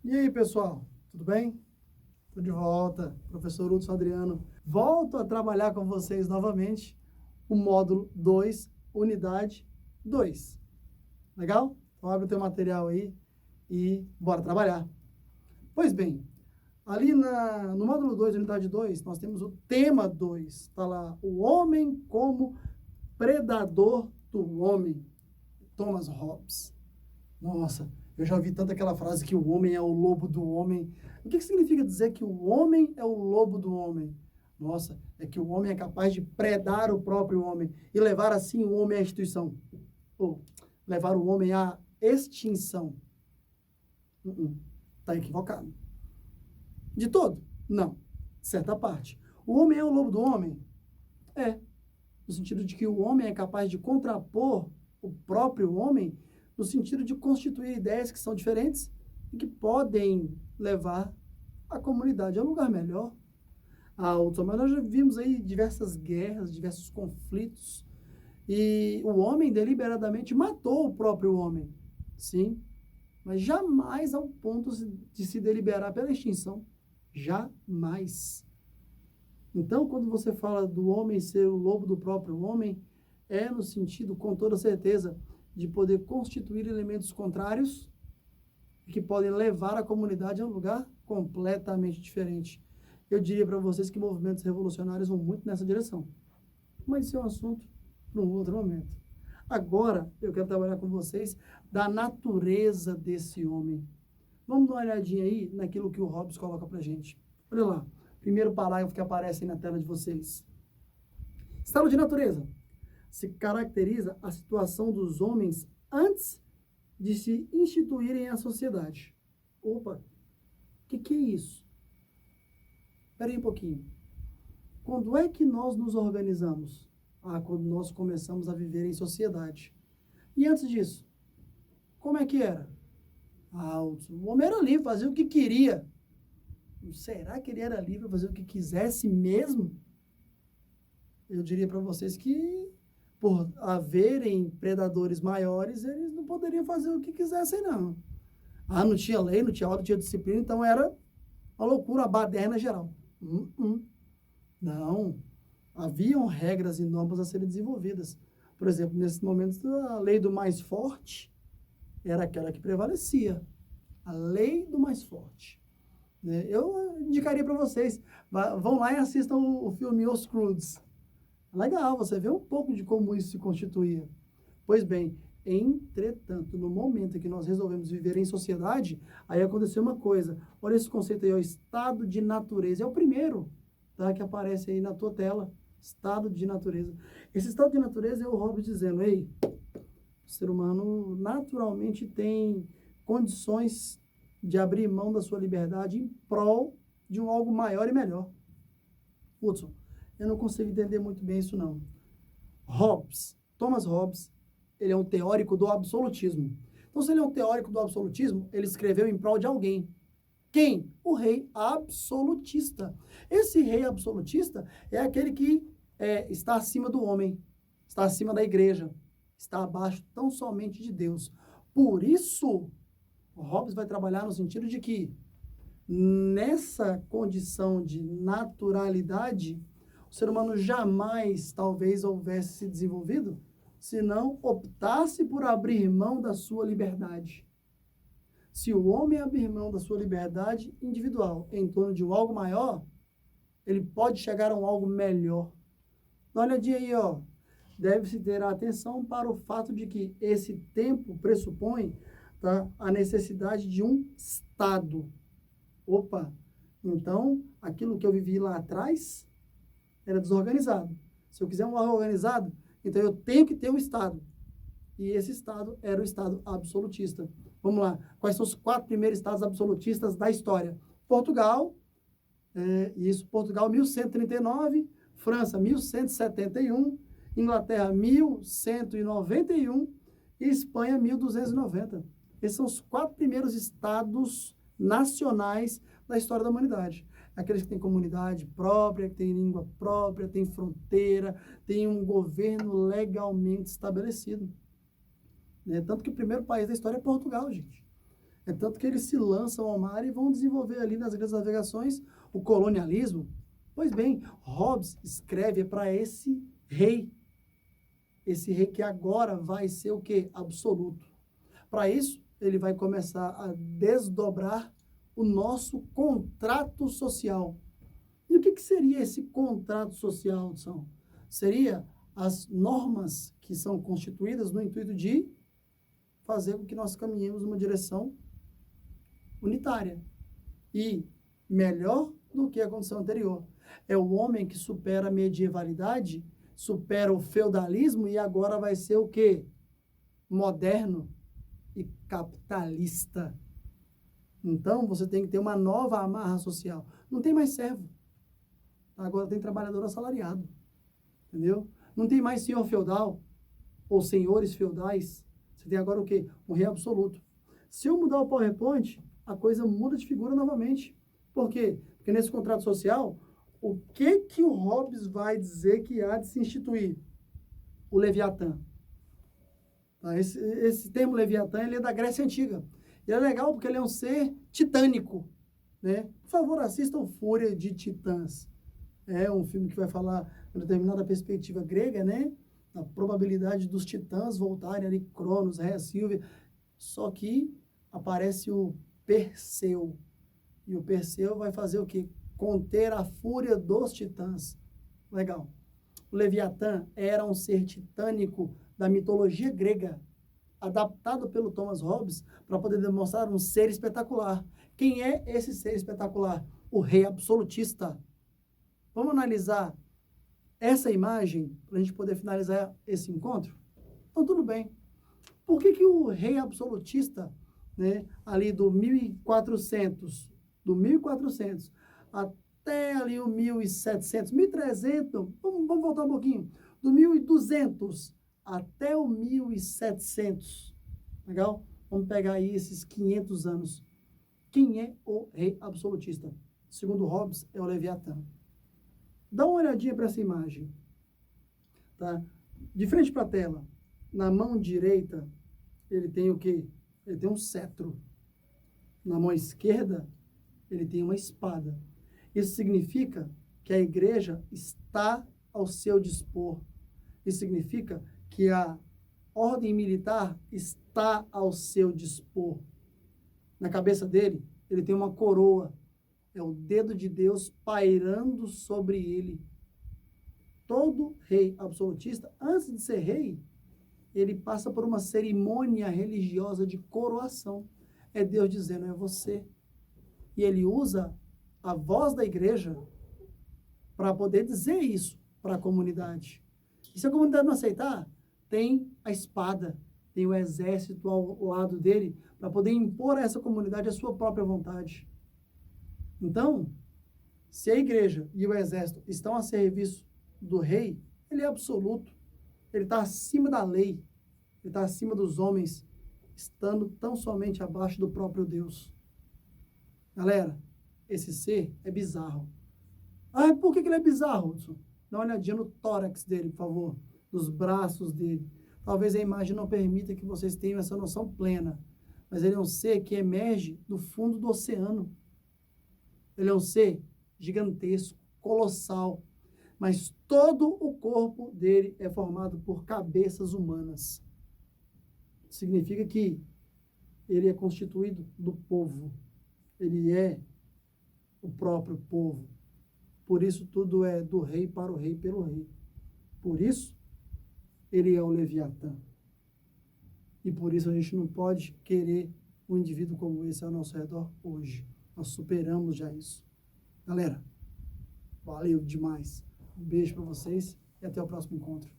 E aí, pessoal, tudo bem? Estou de volta, professor Hudson Adriano. Volto a trabalhar com vocês novamente o módulo 2, unidade 2. Legal? Então, abre o teu material aí e bora trabalhar. Pois bem, ali no módulo 2, unidade 2, nós temos o tema 2. Está lá, o homem como predador do homem. Thomas Hobbes. Nossa, eu já ouvi tanto aquela frase que o homem é o lobo do homem. O que significa dizer que o homem é o lobo do homem? Nossa, é que o homem é capaz de predar o próprio homem e levar assim o homem à instituição. Ou levar o homem à extinção. Está equivocado. De todo? Não. Certa parte. O homem é o lobo do homem? É. No sentido de que o homem é capaz de contrapor o próprio homem, no sentido de constituir ideias que são diferentes e que podem levar a comunidade a um lugar melhor. Mas nós já vimos aí diversas guerras, diversos conflitos, e o homem deliberadamente matou o próprio homem, sim, mas jamais ao ponto de se deliberar pela extinção. Jamais. Então, quando você fala do homem ser o lobo do próprio homem, é no sentido, com toda certeza, de poder constituir elementos contrários que podem levar a comunidade a um lugar completamente diferente. Eu diria para vocês que movimentos revolucionários vão muito nessa direção. Mas isso é um assunto para um outro momento. Agora, eu quero trabalhar com vocês da natureza desse homem. Vamos dar uma olhadinha aí naquilo que o Hobbes coloca para a gente. Olha lá, primeiro parágrafo que aparece aí na tela de vocês. Estado de natureza. Se caracteriza a situação dos homens antes de se instituírem à sociedade. Opa, o que é isso? Espera aí um pouquinho. Quando é que nós nos organizamos? Quando nós começamos a viver em sociedade. E antes disso, como é que era? O homem era livre, fazia o que queria. Será que ele era livre para fazer o que quisesse mesmo? Eu diria para vocês que, por haverem predadores maiores, eles não poderiam fazer o que quisessem, não. Não tinha lei, não tinha ordem, não tinha disciplina, então era uma loucura, uma baderna geral. Não. Haviam regras e normas a serem desenvolvidas. Por exemplo, nesses momentos, a lei do mais forte era aquela que prevalecia. A lei do mais forte. Eu indicaria para vocês, vão lá e assistam o filme Os Croods. Legal, você vê um pouco de como isso se constituía. Pois bem, entretanto, no momento em que nós resolvemos viver em sociedade, aí aconteceu uma coisa. Olha esse conceito aí, o estado de natureza. É o primeiro, tá, que aparece aí na tua tela. Estado de natureza. Esse estado de natureza é o Hobbes dizendo, ei, o ser humano naturalmente tem condições de abrir mão da sua liberdade em prol de um algo maior e melhor. Hudson, eu não consigo entender muito bem isso, não. Thomas Hobbes, ele é um teórico do absolutismo. Então, se ele é um teórico do absolutismo, ele escreveu em prol de alguém. Quem? O rei absolutista. Esse rei absolutista é aquele que está acima do homem, está acima da igreja, está abaixo tão somente de Deus. Por isso, o Hobbes vai trabalhar no sentido de que, nessa condição de naturalidade, o ser humano jamais, talvez, houvesse se desenvolvido se não optasse por abrir mão da sua liberdade. Se o homem abrir mão da sua liberdade individual em torno de um algo maior, ele pode chegar a um algo melhor. Dá uma olhadinha aí, ó. Deve-se ter atenção para o fato de que esse tempo pressupõe, tá, a necessidade de um Estado. Opa, então, aquilo que eu vivi lá atrás era desorganizado. Se eu quiser um algo organizado, então eu tenho que ter um Estado. E esse Estado era o Estado absolutista. Vamos lá. Quais são os 4 primeiros Estados absolutistas da história? Portugal, Portugal 1139, França 1171, Inglaterra 1191 e Espanha 1290. Esses são os 4 primeiros estados nacionais da história da humanidade. Aqueles que têm comunidade própria, que têm língua própria, têm fronteira, têm um governo legalmente estabelecido. Tanto que o primeiro país da história é Portugal, gente. É tanto que eles se lançam ao mar e vão desenvolver ali nas grandes navegações o colonialismo. Pois bem, Hobbes escreve para esse rei que agora vai ser o quê? Absoluto. Para isso, ele vai começar a desdobrar o nosso contrato social. E o que seria esse contrato social, Hudson? Seria as normas que são constituídas no intuito de fazer com que nós caminhemos numa direção unitária e melhor do que a condição anterior. É o homem que supera a medievalidade, supera o feudalismo e agora vai ser o quê? Moderno e capitalista. Então, você tem que ter uma nova amarra social. Não tem mais servo. Agora tem trabalhador assalariado. Entendeu? Não tem mais senhor feudal ou senhores feudais. Você tem agora o quê? Um rei absoluto. Se eu mudar o PowerPoint, a coisa muda de figura novamente. Por quê? Porque nesse contrato social, o que o Hobbes vai dizer que há de se instituir? O Leviatã. Tá? Esse termo Leviatã, ele é da Grécia Antiga. E é legal porque ele é um ser titânico. Né? Por favor, assistam Fúria de Titãs. É um filme que vai falar de uma determinada perspectiva grega, né? A probabilidade dos titãs voltarem ali, Cronos, Rhea Silvia. Só que aparece o Perseu. E o Perseu vai fazer o quê? Conter a fúria dos titãs. Legal. O Leviatã era um ser titânico da mitologia grega, adaptado pelo Thomas Hobbes para poder demonstrar um ser espetacular. Quem é esse ser espetacular? O rei absolutista. Vamos analisar essa imagem para a gente poder finalizar esse encontro? Então, tudo bem. Por que o rei absolutista, né, ali do 1400 até ali o 1700, 1300, vamos voltar um pouquinho, do 1200 até o 1700, legal? Vamos pegar aí esses 500 anos. Quem é o rei absolutista? Segundo Hobbes, é o Leviatã. Dá uma olhadinha para essa imagem, tá? De frente para a tela, na mão direita, ele tem o quê? Ele tem um cetro. Na mão esquerda, ele tem uma espada. Isso significa que a igreja está ao seu dispor. Isso significa que a ordem militar está ao seu dispor. Na cabeça dele, ele tem uma coroa. É o dedo de Deus pairando sobre ele. Todo rei absolutista, antes de ser rei, ele passa por uma cerimônia religiosa de coroação. É Deus dizendo, é você. E ele usa a voz da igreja para poder dizer isso para a comunidade. E se a comunidade não aceitar, tem a espada, tem o exército ao lado dele para poder impor a essa comunidade a sua própria vontade. Então, se a igreja e o exército estão a serviço do rei, ele é absoluto. Ele está acima da lei. Ele está acima dos homens, estando tão somente abaixo do próprio Deus. Galera, esse ser é bizarro. Ah, por que ele é bizarro, Hudson? Dá uma olhadinha no tórax dele, por favor. Nos braços dele. Talvez a imagem não permita que vocês tenham essa noção plena. Mas ele é um ser que emerge do fundo do oceano. Ele é um ser gigantesco, colossal, mas todo o corpo dele é formado por cabeças humanas. Significa que ele é constituído do povo. Ele é o próprio povo. Por isso tudo é do rei para o rei pelo rei. Por isso ele é o Leviatã. E por isso a gente não pode querer um indivíduo como esse ao nosso redor hoje. Nós superamos já isso. Galera, valeu demais. Um beijo para vocês e até o próximo encontro.